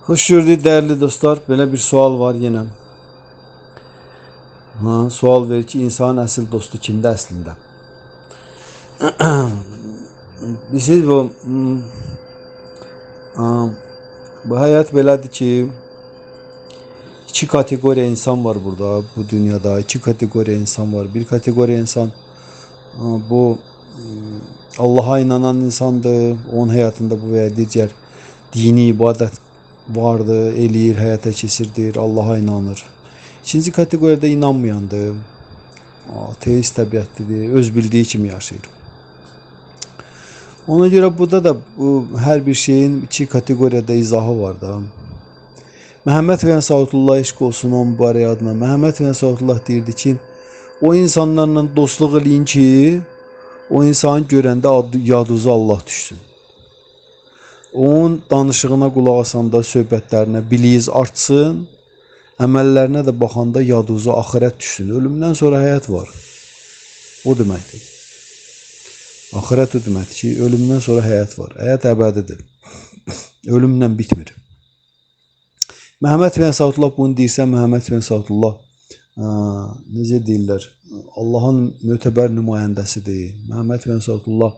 Hoş gördük değerli dostlar. Böyle bir sual var yine. Sual verir ki insan əsl dostu kimdə əslində? Siz bu hayat belədir ki, iki kategoriya insan var burada, bu dünyada. İki kategoriya insan var. Bir kategoriya insan bu Allah'a inanan insandır. Onun hayatında bu veya digər dini ibadet vardır, eləyir, həyata keçirdir, Allah'a inanır. İkinci kategoriyada inanmayandır. Ateist təbiətlidir, öz bildiği kimi yaşayır. Ona göre burada da bu her bir şeyin iki kategoriyada izahı var da. Məhəmməd və Saudullah eşq olsun onun mübarək adına. Məhəmməd və Saudullah deyirdi ki, o insanlarla dostluq eləyin ki, o insanı görəndə yadınıza Allah düşsün. Onun danışığına qulaq asanda, söhbətlərinə biliyiniz artsın, əməllərinə də baxanda yadınıza axirət düşsün. Ölümdən sonra həyat var. O deməkdir. Axirət o deməkdir ki, ölümdən sonra həyat var. Həyat əbədidir. Ölümlə bitmir. Məhəmməd bin Saudullah bunu deyirsə, Məhəmməd bin Saudullah necə deyirlər, Allahın mötəbər nümayəndəsidir. Məhəmməd bin Saudullah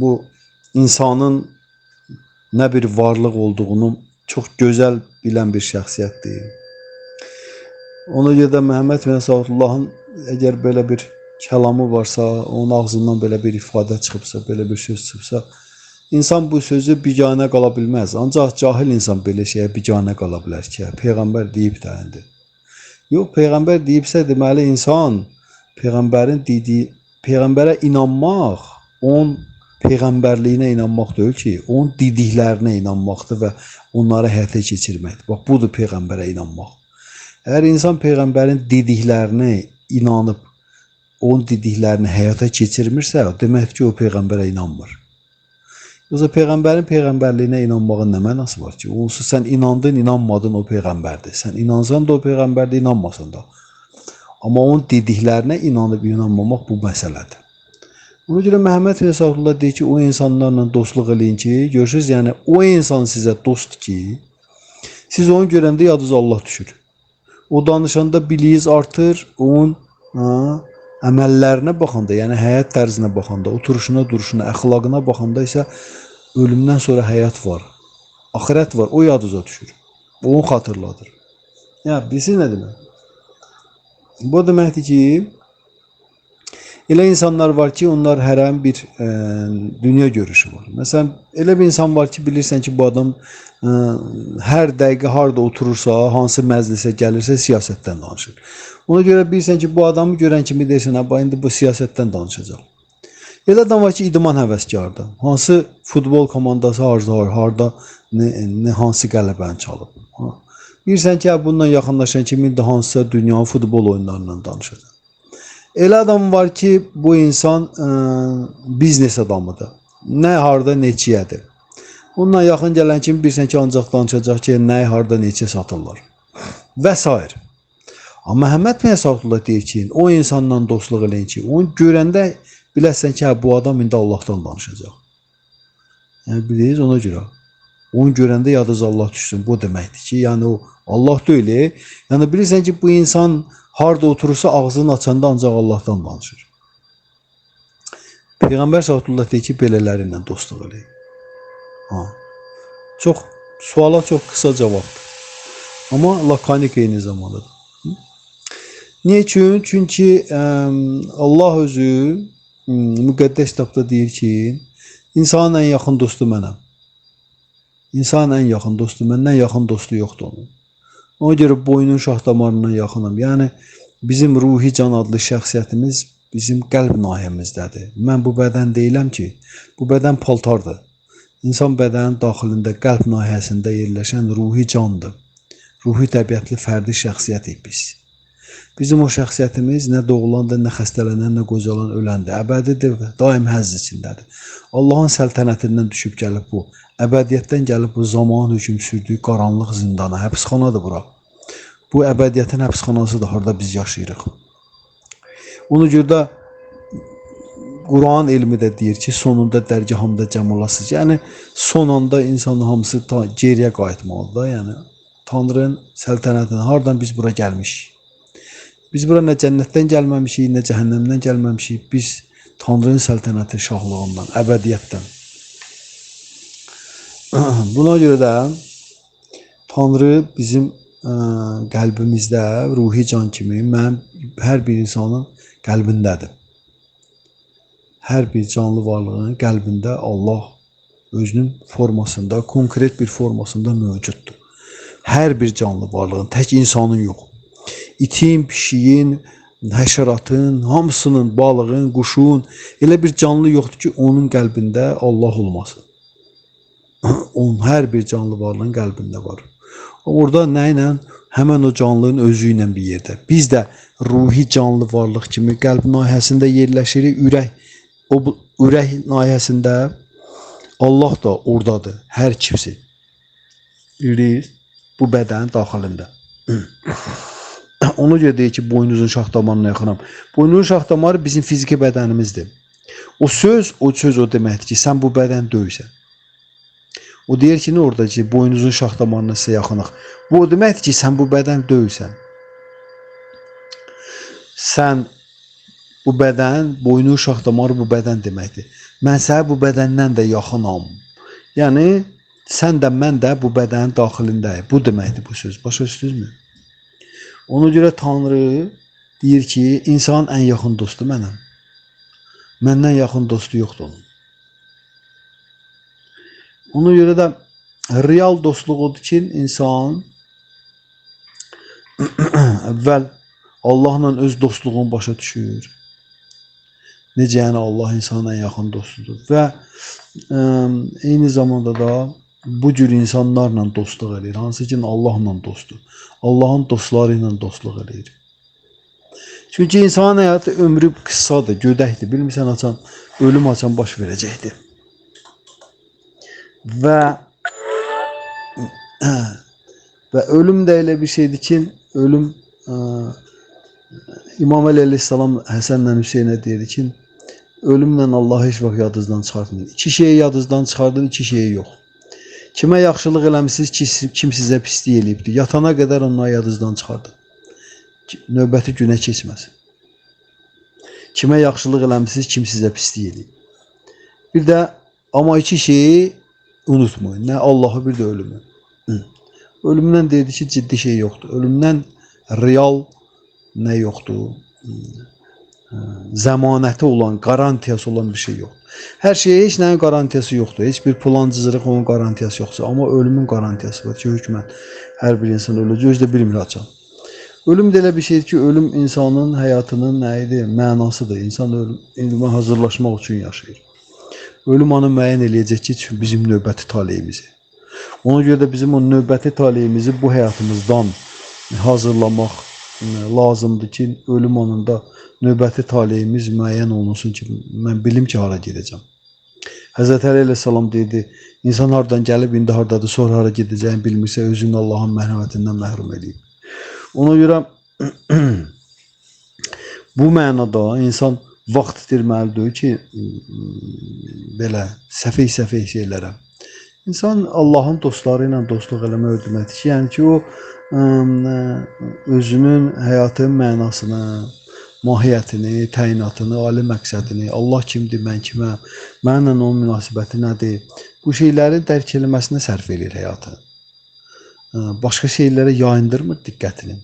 bu insanın nə bir varlıq olduğunu çox gözəl bilən bir şəxsiyyətdir. Ona görə də Məhəmməd bin Saudullahın əgər belə bir kəlamı varsa, onun ağzından belə bir ifadə çıxıbsa, belə bir söz çıxıbsa, İnsan bu sözü biganə qala bilməz. Ancaq cahil insan belə şeyə biganə qala bilər ki, Peyğəmbər deyib dəyindi. Yox, Peyğəmbər deyibsə, deməli insan Peyğəmbərin dediyi, Peyğəmbərə inanmaq, onun Peyğəmbərliyinə inanmaq deyil ki, onun dediklərinə inanmaqdır və onları həyata keçirməkdir. Bax, budur Peyğəmbərə inanmaq. Əgər insan Peyğəmbərin dediklərinə inanıb, onun dediklərini həyata keçirmirsə, deməkdir ki, o Peyğəmbərə inanmır. Yoxsa Peyğəmbərin Peyğəmbərliyinə inanmağın nə mənası var ki? Onsuz sən inandın, inanmadın, o Peyğəmbərdir. Sən inansan da o Peyğəmbərdir, inanmasan da. Amma onun dediklərinə inanıb inanmamaq bu məsələdir. Ona görə Məhəmməd bin Saudullah deyir ki, o insanlarla dostluq eləyin ki, görürsünüz, yəni o insan sizə dostdur ki, siz onu görəndə yadınıza Allah düşür. O danışanda biliyiniz artır, onun əməllərinə baxanda, yəni həyat tərzinə baxanda, oturuşuna, duruşuna, əxlaqına baxanda isə ölümdən sonra həyat var, axirət var, o yadınıza düşür. O onu xatırladır. Yəni, bilsiniz nə demək? Bu deməkdir ki, elə insanlar var ki, onlar hər an bir dünya görüşü var. Məsələn, elə bir insan var ki, bilirsən ki, bu adam hər dəqiqə harda oturursa, hansı məclisə gəlirsə siyasətdən danışır. Ona görə bilirsən ki, bu adamı görən kimi deyirsən, indi bu siyasətdən danışacaq. Elə adam var ki, idman həvəskardır. Hansı futbol komandası harda hansı qələbəni çalıb. Bilirsən ki, bununla yaxınlaşan kimi də hansısa dünyanın futbol oyunlarından danışacaq. Elə adam var ki, bu insan biznes adamıdır. Nə harda neçiyədir. Onunla yaxın gələn kimi bilirsən ki, ancaq danışacaq ki, nə harda neçə satırlar. Və s. Amma Məhəmməd bin Saudullah deyir ki, o insanla dostluq eləyin ki, onu görəndə biləsən ki, bu adam indi Allahdan danışacaq. Yəni bilirsiniz, ona görə. Onu görəndə yadınıza Allah düşsün. Bu deməkdir ki, yəni o Allah deyil. Yəni bilirsən ki, bu insan harda oturursa ağzını açanda ancaq Allahdan danışır. Peyğəmbər Saudullah deyir ki, belələri ilə dostluq eləyin. Suala çox qısa cavabdır. Amma lakanik eyni zamandadır. Niyə üçün? Çünki Allah özü müqəddəs kitabda deyir ki, insanın ən yaxın dostu mənəm. İnsanın ən yaxın dostu, məndən yaxın dostu yoxdur onun. Ona görə boynun şah damarından yaxınım. Yəni, bizim ruhi can adlı şəxsiyyətimiz bizim qəlb nahiyəmizdədir. Mən bu bədən deyiləm ki, bu bədən paltardır. İnsan bədənin daxilində, qəlb nahiyəsində yerləşən ruhi candır. Ruhi təbiətli fərdi şəxsiyyətik biz. Bizim o şəxsiyyətimiz nə doğulandır, nə xəstələnən, nə qocalan, öləndir. Əbədidir və daim həzz içindədir. Allahın səltənətindən düşüb gəlib bu. Əbədiyyətdən gəlib bu zaman hökm sürdüyü qaranlıq zindana, həbsxanadır bura. Bu əbədiyyətin həbsxanasıdır, harada biz yaşayırıq. Ona görə də Quran elmi də deyir ki, sonunda dərgahımda cəm olasınız. Yəni son anda insanın hamısı geriyə qayıtmalıdır. Yəni Tanrının səltənətinə hardan biz bura gəlmişik? Biz bura nə cənnətdən gəlməmişik, nə cəhənnəmdən gəlməmişik. Biz Tanrının səltənəti şahlığından, əbədiyyətdən. Buna görə də Tanrı bizim qəlbimizdə ruhi can kimi mənim hər bir insanın qəlbindədir. Hər bir canlı varlığın qəlbində Allah özünün formasında, konkret bir formasında mövcuddur. Hər bir canlı varlığın, tək insanın yox. İtin, pişiyin, həşəratın, hamısının, balığın, quşun elə bir canlı yoxdur ki, onun qəlbində Allah olmasın. Onun hər bir canlı varlığın qəlbində var. Orada nə ilə? Həmən o canlının özü ilə bir yerdə. Biz də ruhi canlı varlıq kimi qəlb nahiyəsində yerləşirik, ürək. O ürək nahiyəsində Allah da oradadır, hər kimsi. Bilirsiniz, bu bədənin daxilində. Ona görə deyir ki, boynuzun şax damarına yaxınam. Boynuzun şax damarı bizim fiziki bədənimizdir. O söz o deməkdir ki, sən bu bədən döysən. O deyir ki, nə orada ki, boynuzun şax damarına sizə yaxınıq. Bu o deməkdir ki, sən bu bədən döysən. Sən bu bədən, boynu şax damarı bu bədən deməkdir. Mən sənə bu bədəndən də yaxınam. Yəni, sən də, mən də bu bədənin daxilindəyim. Bu deməkdir bu söz. Başa düşdünüzmü? Ona görə Tanrı deyir ki, insanın ən yaxın dostu mənəm. Məndən yaxın dostu yoxdur onun. Ona görə də real dostluq odur ki, insan əvvəl Allahla öz dostluğunu başa düşür. Necə yəni Allah insanın ən yaxın dostudur. Və eyni zamanda da bu cür insanlarla dostluq edir. Hansı ki Allahla dostdur. Allahın dostları ilə dostluq edir. Çünki insanın həyatı ömrü qısadır, gödəkdir. Bilmirsən açan, ölüm açan baş verəcəkdir. Və ölüm də elə bir şeydir ki, ölüm İmam Əli əleyhissalam Həsənlə Hüseynə deyirdi ki, ölümlə Allahı heç vaxt yadınızdan çıxartmayın. İki şeyi yadınızdan çıxardın, iki şeyi yox. Kimə yaxşılıq eləmişsiniz, kim sizə pislik eləyibdir. Yatana qədər onları yadınızdan çıxardın. Növbəti günə keçməsin. Kimə yaxşılıq eləmişsiniz, kim sizə pislik eləyib. Bir də, amma iki şeyi unutmayın. Nə Allahı, bir də ölümü. Ölümdən deyirdi ki, ciddi şey yoxdur. Ölümdən real nə yoxdur? Zəmanəti olan, garantiyası olan bir şey yox. Hər şeyə heç nəyin garantiyası yoxdur. Heç bir plancızırıq onun garantiyası yoxdur. Amma ölümün garantiyası var ki, hökmən hər bir insan öləcək, özü də bilmir açan. Ölüm də elə bir şeydir ki, ölüm insanın həyatının nə idi? Mənasıdır. İnsan ölümə hazırlaşmaq üçün yaşayır. Ölüm onu müəyyən eləyəcək ki, bizim növbəti taleyimizi. Ona görə də bizim o növbəti taleyimizi bu həyatımızdan hazırlamaq lazımdır ki, ölüm anında növbəti taleyimiz müəyyən olunsun ki, mən bilim ki, hara gedəcəm. Həzrət Əli əleyhissalam deyirdi, insan hardan gəlib, indi hardadır, sonra hara gedəcəyini bilmirsə, özünü Allahın mərhəmətindən məhrum edib. Ona görə bu mənada insan vaxt itirməlidir ki, belə səfih şeylərə. İnsan Allahın dostları ilə dostluq eləmək ödəməkdir ki, yəni ki, o özünün həyatın mənasını, mahiyyətini, təyinatını, ali məqsədini, Allah kimdir, mən kiməm, mənlə onun münasibəti nədir, bu şeyləri dərk eləməsinə sərf edir həyatı. Başqa şeylərə yayındırmır diqqətini.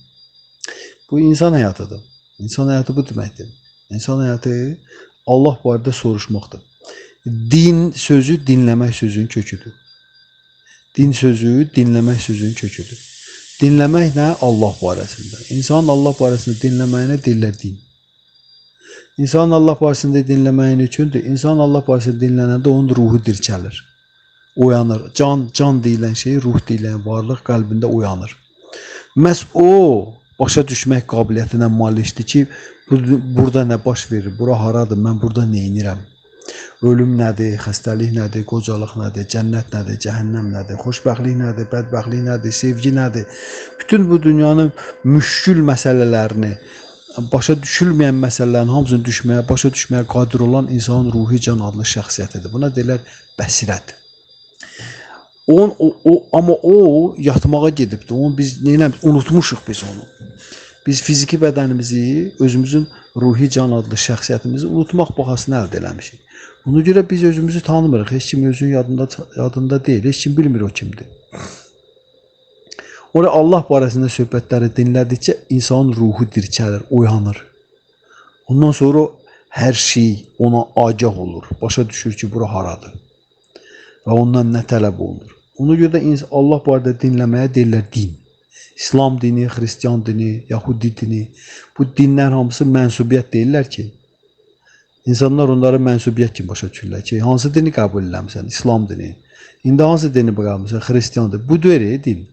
Bu insan həyatıdır. İnsan həyatı bu deməkdir. İnsan həyatı Allah barədə soruşmaqdır. Din sözü dinləmək sözünün köküdür. Din sözü dinləmək sözünün köküdür. Dinləmək nə? Allah barəsində. İnsanın Allah barəsində dinləməyinə deyirlər din. İnsanın Allah barəsində dinləməyin üçündür. İnsanın Allah barəsində dinlənəndə onun ruhu dirçəlir. Uyanır. Can deyilən şey, ruh deyilən varlıq qəlbində uyanır. Məhz o başa düşmək qabiliyyətinə malikdir ki, burada nə baş verir, bura haradır, mən burada neynirəm? Ölüm nədir, xəstəlik nədir, qocalıq nədir, cənnət nədir, cəhənnəm nədir, xoşbəxtlik nədir, bədbəxtlik nədir, sevgi nədir? Bütün bu dünyanın müşkül məsələlərini başa düşülməyən məsələlərin hamısını başa düşməyə qadir olan insanın ruhi can adlı şəxsiyyətidir. Buna deyirlər bəsirət. Amma o yatmağa gedibdi. Onu biz unutmuşuq biz onu. Biz fiziki bədənimizi, özümüzün ruhi can adlı şəxsiyyətimizi unutmaq bahasına əldə eləmişik. Ona görə biz özümüzü tanımırıq. Heç kim özünün yadında deyil. Heç kim bilmir o kimdir. Orada Allah barəsində söhbətləri dinlədikcə insanın ruhu dirçəlir, oyanır. Ondan sonra hər şey ona agah olur. Başa düşür ki, bura haradır. Və ondan nə tələb olunur. Ona görə də Allah barədə dinləməyə deyirlər din. İslam dini, Xristiyan dini, Yahudi dini. Bu dinlər hamısı mənsubiyyət deyirlər ki, insanlar onları mənsubiyyət kimi başa düşürlər ki, hansı dini qəbul eləmirsən? İslam dini. İndi hansı dini qəbul eləmirsən? Xristiyan dini. Bu deyir din.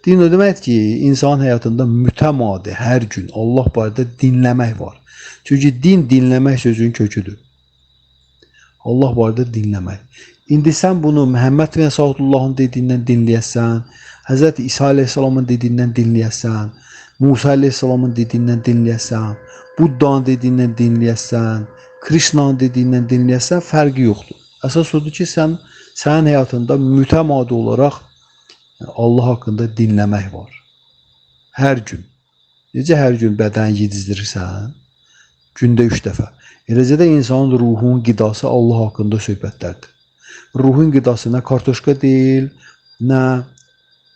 Din o deməkdir ki, insan həyatında mütəmadi hər gün Allah barədə dinləmək var. Çünki din dinləmək sözünün köküdür. Allah barədə dinləmək. İndi sən bunu Məhəmməd və Səhədullahın dediyindən dinləyəsən, Hz. İsa Aleyhisselamın dediyindən dinləyəsən, Musa Aleyhisselamın dediyindən dinləyəsən, Buddhanın dediyindən dinləyəsən, Krishna'nın dediyindən dinləyəsən, fərqi yoxdur. Əsas odur ki, sənin həyatında mütəmadi olaraq Allah haqqında dinləmək var. Hər gün. Necə hər gün bədən yedizdirirsən? Gündə 3 dəfə. Eləcə də insanın ruhun qidası Allah haqqında söhbətlərdir. Ruhun qidası nə kartoşka deyil, nə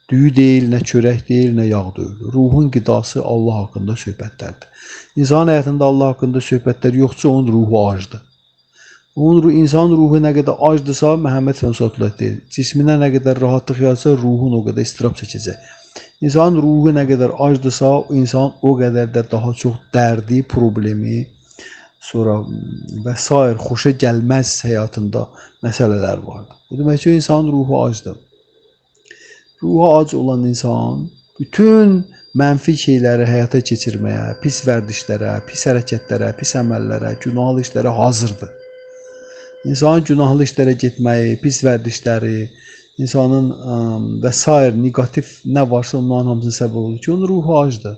düyü deyil, nə çörək deyil, nə yağ deyil. Ruhun qidası Allah haqqında söhbətlərdir. İnsanın həyatında Allah haqqında söhbətlər yoxsa onun ruhu acdır. İnsanın ruhu nə qədər acdırsa, Məhəmməd s.ə.v deyir. Cisminə nə qədər rahatlıq yazsa, ruhun o qədər istirab çəkəcək. İnsanın ruhu nə qədər acdırsa, insan o qədər də daha çox dərdi, problemi, sonra və s. xoşa gəlməz həyatında məsələlər vardır. Bu demək ki, insanın ruhu acdır. Ruhu ac olan insan bütün mənfi şeyləri həyata keçirməyə, pis vərdişlərə, pis hərəkətlərə, pis əməllərə, günahlı işlərə hazırdır. İnsanın günahlı işlərə getməyi, pis vərdişləri, insanın və s. negativ nə varsa onların hamısının səbəb olur ki, onun ruhu acdır.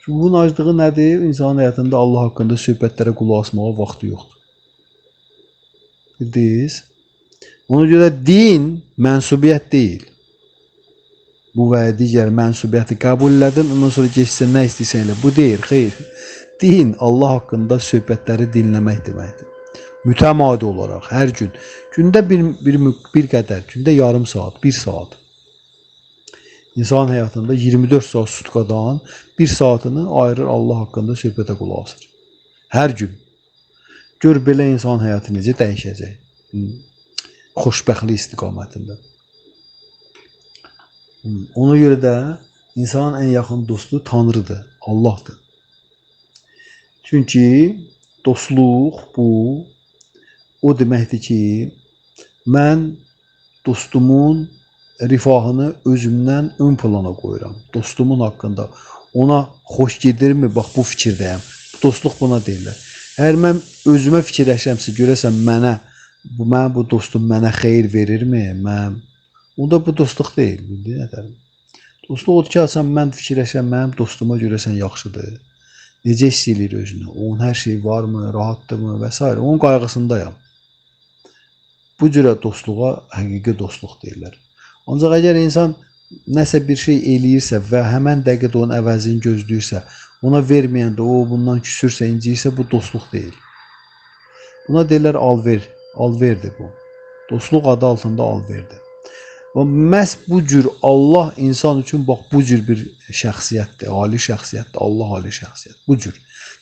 Ruhun aclığı nədir? İnsanın həyatında Allah haqqında söhbətlərə qulaq asmağa vaxtı yoxdur. Bildiniz? Ona görə din mənsubiyyət deyil. Bu və digər mənsubiyyəti qəbul elədin, ondan sonra geçsən nə istəyirsən elə. Bu deyil, xeyr. Din Allah haqqında söhbətləri dinləmək deməkdir. Mütəmadi olaraq hər gün, gündə bir qədər, gündə yarım saat, 1 saat. İnsan həyatında 24 saat sutkadan 1 saatını ayırır Allah haqqında söhbətə qulaq asır. Hər gün. Gör belə insan həyatı necə dəyişəcək. Xoşbəxtlik istiqamətində. Ona görə də insanın ən yaxın dostu Tanrıdır, Allahdır. Çünki dostluq bu o deməkdir ki, mən dostumun rifahını özümdən ön plana qoyuram. Dostumun haqqında ona xoş gedirmi? Bax, bu fikirdəyəm. Dostluq buna deyirlər. Əgər mən özümə fikirləşəmsə, görəsəm mənim bu dostum mənə xeyir verirmi? Onda bu dostluq deyil. Dostluq odur ki, mən fikirləşəm, mənim dostuma görəsən yaxşıdır. Necə hiss edir özünü? Onun hər şey varmı, rahatdırmı və s. Onun qayğısındayam. Bu cürə dostluğa həqiqi dostluq deyirlər. Ancaq əgər insan nəsə bir şey eləyirsə və həmən dəqiqədə onun əvəzini gözləyirsə, ona verməyəndə o bundan küsürsə, inciyirsə, bu dostluq deyil. Buna deyirlər alver. Alverdir bu. Dostluq adı altında alverdir. Və məhz bu cür Allah insan üçün bax bu cür bir şəxsiyyətdir, ali şəxsiyyətdir, Allah ali şəxsiyyət. Bu cür.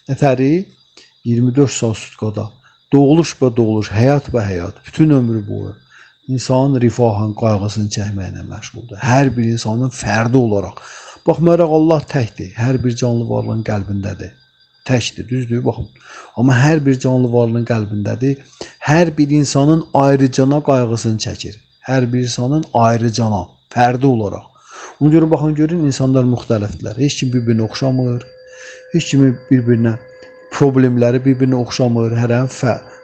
Nətəri 24 saat sutkada doğuluş və doğuluş, həyat və həyat, bütün ömrü boyu insanın rifahın, qayğısını çəkməklə məşğuldur. Hər bir insanın fərdi olaraq. Baxmayaraq Allah təkdir, hər bir canlı varlığın qəlbindədir. Təkdir, düzdür, baxın. Amma hər bir canlı varlığın qəlbindədir. Hər bir insanın ayrıcana qayğısını çəkir. Hər bir insanın ayrıcana, fərdi olaraq. Ona görə baxın, görün, insanlar müxtəlifdirlər. Heç kim bir-birinə oxşamır. Heç kimi bir-birinə problemləri bir-birinə oxşamır. Hərə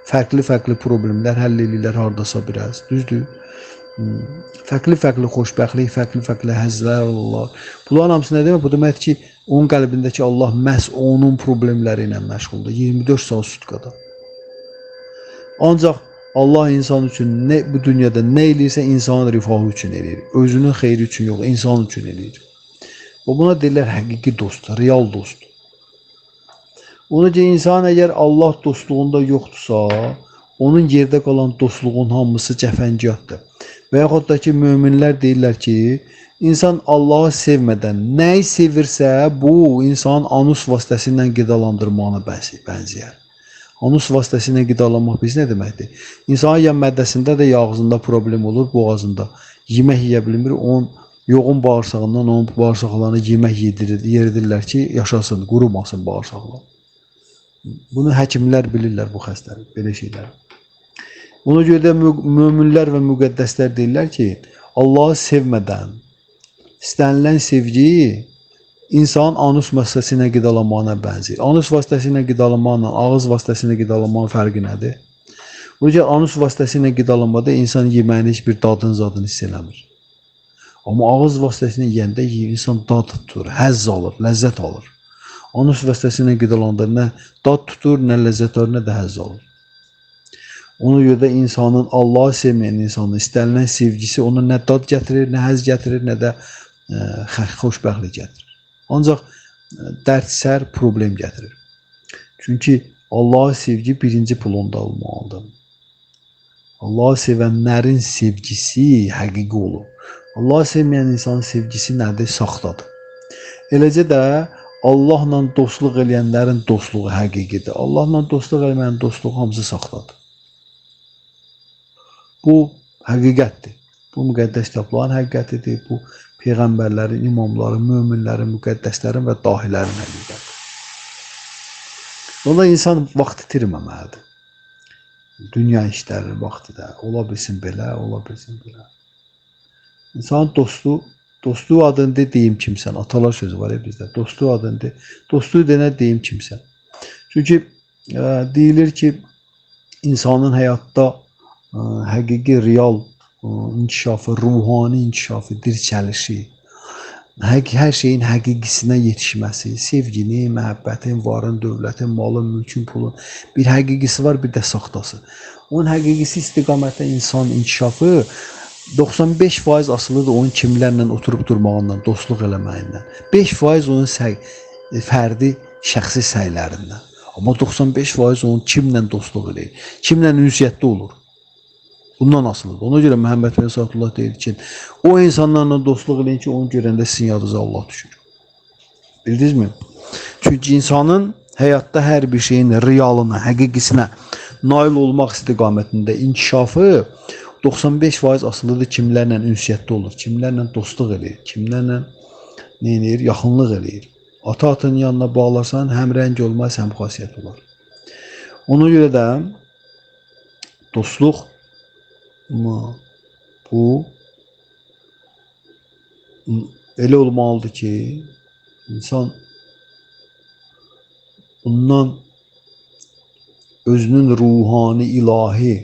fərqli problemlər həll edirlər hardasa biraz. Düzdür? Fərqli xoşbəxtlik, fərqli həzzlər olurlar. Bunların hamısı nə demək? Bu deməkdir ki, Onun qəlbindəki Allah məhz onun problemləri ilə məşğuldur 24 saat sutkada. Ancaq Allah insan üçün bu dünyada nə eləyirsə insanın rifahı üçün eləyir. Özünün xeyri üçün yox, insan üçün eləyir. Və buna deyirlər həqiqi dost, real dost. Ona görə insan əgər Allah dostluğunda yoxdursa, onun yerdə qalan dostluğun hamısı cəfəngiyatdır. Və yaxud da ki, möminlər deyirlər ki, insan Allahı sevmədən nəyi sevirsə, bu insanın anus vasitəsilə qidalandırmağına bənzəyər. Anus vasitəsilə qidalanmaq biz nə deməkdir? İnsanın ya mədəsində də, ya ağzında problem olur, boğazında. Yemək yeyə bilmir, onun yoğun bağırsağından onun bağırsaqlarına yemək yedirirlər ki, yaşasın, qurumasın bağırsaqlar. Bunu həkimlər bilirlər bu xəstəlik, belə şeylər. Ona görə də möminlər və müqəddəslər deyirlər ki, Allahı sevmədən istənilən sevgi insanın anus vasitəsilə qidalanmağına bənzəyir. Anus vasitəsilə qidalanmaqla ağız vasitəsilə qidalanmağın fərqi nədir? Ona görə anus vasitəsilə qidalanmada insan yeməyin heç bir dadını, zadını hiss eləmir. Amma ağız vasitəsilə yeyəndə insan dad tutur, həzz alır, ləzzət alır. Anus vasitəsilə qidalananda nə dad tutur, nə ləzzət alır, nə də həzz alır. Ona görə də insanın Allahı sevməyən insanın istənilən sevgisi ona nə dad gətirir, nə həzz gətirir, nə də xoşbəxtlik gətirir. Ancaq dərd-sər problem gətirir. Çünki Allahı sevgi birinci planda olmalıdır. Allahı sevənlərin sevgisi həqiqi olur. Allahı sevməyən insanın sevgisi nədir? Saxtadır. Eləcə də Allahla dostluq eləyənlərin dostluğu həqiqidir. Allahla dostluq eləyənlərin dostluğu hamısı saxtadır. Bu həqiqətdir. Bu müqəddəs kitabların həqiqətidir. Bu peyğəmbərlərin, imamların, möminlərin, müqəddəslərin və dahilərin həqiqətidir. Ona insan vaxt itirməməlidir. Dünya işləri vaxtıda. Ola bilsin belə, ola bilsin belə. İnsanın dostluğu adını deyim kimsən. Atalar sözü var ya bizdə. Dostluğu adını de. Dostluğu denə deyim kimsən. Çünki deyilir ki, insanın həyatda həqiqi, real inkişafı, ruhani inkişafı, dirçəlişi, hər şeyin həqiqisinə yetişməsi, sevginin, məhəbbətin, varın, dövlətin, malın, mülkün, pulun bir həqiqisi var, bir də saxtası. Onun həqiqisi istiqamətdə insan inkişafı 95% asılıdır onun kimlərlə oturub durmağından, dostluq eləməyindən. 5% onun fərdi, şəxsi səylərindən. Amma 95% onun kimlə dostluq eləyir, kimlə ünsiyyətdə olur. Bundan asılıdır. Ona görə Məhəmməd Peyğəmbər deyir ki, o insanlarla dostluq eləyin ki, onu görəndə sizin yadınıza Allah düşür. Bildinizmi? Çünki insanın həyatda hər bir şeyin realına, həqiqisinə nail olmaq istiqamətində inkişafı 95% asılıdır kimlərlə ünsiyyətdə olur, kimlərlə dostluq eləyir, kimlərlə nə eləyir, yaxınlıq eləyir. Ata-atın yanına bağlarsan, həm rəng olmaz, həm xasiyyət olar. Ona görə də dostluq bu elə olmalıdır ki, insan bundan özünün ruhani, ilahi,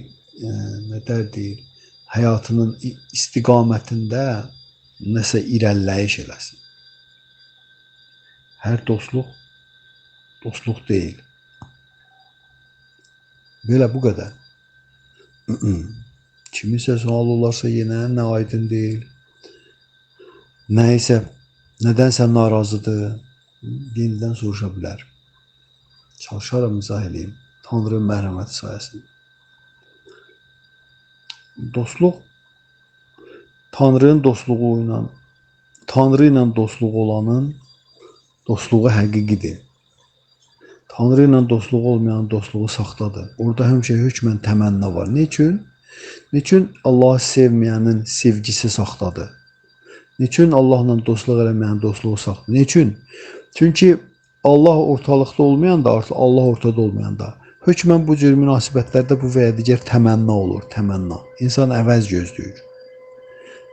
nə deyir, həyatının istiqamətində nəsə irəliləyiş eləsin. Hər dostluq deyil. Belə bu qədər. Kimisə sual olarsa yenə nə aydın deyil, nə isə nədənsə narazıdır, yenidən soruşa bilər. Çalışaram izah edeyim, Tanrının mərhəməti sayəsində. Dostluq, Tanrının dostluğu ilə, Tanrı ilə dostluğu olanın dostluğu həqiqidir. Tanrı ilə dostluğu olmayan dostluğu saxtadır. Orada həmişə hökmən təmənna var. Niçin? Niçin Allahı sevməyənin sevgisi saxtadır? Niçin Allahla dostluq eləməyənin dostluğu saxtadır? Niçin? Çünki Allah ortalıqda olmayanda, Allah ortada olmayanda hökmən bu cür münasibətlərdə bu və ya digər təmənna olur, təmənna. İnsan əvəz gözləyir.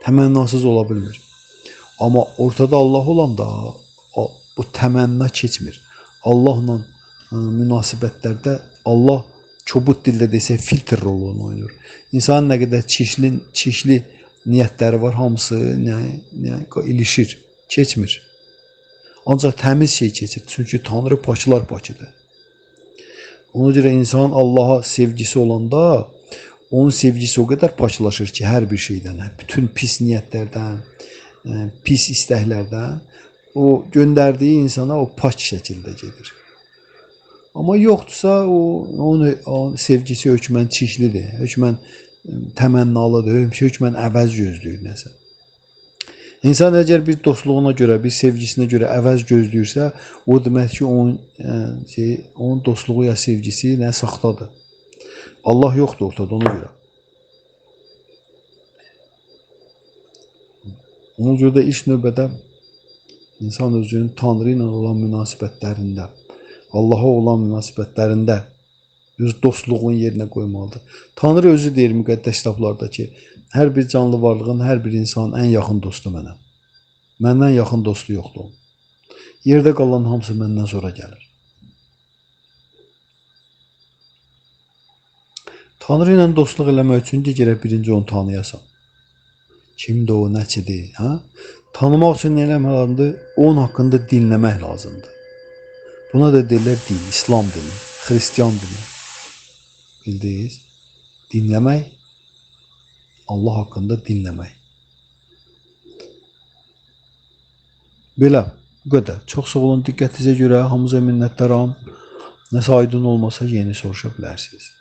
Təmənnasız ola bilmir. Amma ortada Allah olanda bu təmənna keçmir. Allahla münasibətlərdə Allah çobud dildə desək filtr rolunu oynayır. İnsanın nə qədər çişli niyyətləri var, hamısı ilişir, keçmir. Ancaq təmiz şey keçir. Çünki Tanrı paklar pakıdır. Ona görə insan Allaha sevgisi olanda onun sevgisi o kadar paklaşır ki her bir şeydən, bütün pis niyyətlərdən, pis istəklərdən o gönderdiği insana o pak şəkildə gedir. Ama yoxdursa onun sevgisi hökmən çirklidir, hökmən təmənnalıdır, hökmən əvəz gözləyir nəsə. İnsan əgər bir dostluğuna görə, bir sevgisinə görə əvəz gözləyirsə, o demək ki, onun dostluğu ya sevgisi nə saxtadır. Allah yoxdur ortada ona görə. Ona görə də ilk növbədə insan özünün Tanrı ilə olan münasibətlərində, Allaha olan münasibətlərində öz dostluğun yerinə qoymalıdır. Tanrı özü deyir müqəddəs kitablarda ki, hər bir canlı varlığın, hər bir insanın ən yaxın dostu mənəm. Məndən yaxın dostu yoxdur. Yerdə qalan hamısı məndən sonra gəlir. Tanrı ilə dostluq eləmək üçün gərək birinci onu tanıyasan. Kimdir o, nəçidir, ha? Tanımaq üçün nə eləmək lazımdır? Onun haqqında dinləmək lazımdır. Buna da deyirlər din, İslam dini, Hristiyan dini. Bildiniz? Dinləmək, Allah haqqında dinləmək. Belə, bu qədər. Çox sağ olun diqqətinizə görə. Hamınıza minnətdaram. Nəsə aydın olmasa yeni soruşa bilərsiniz.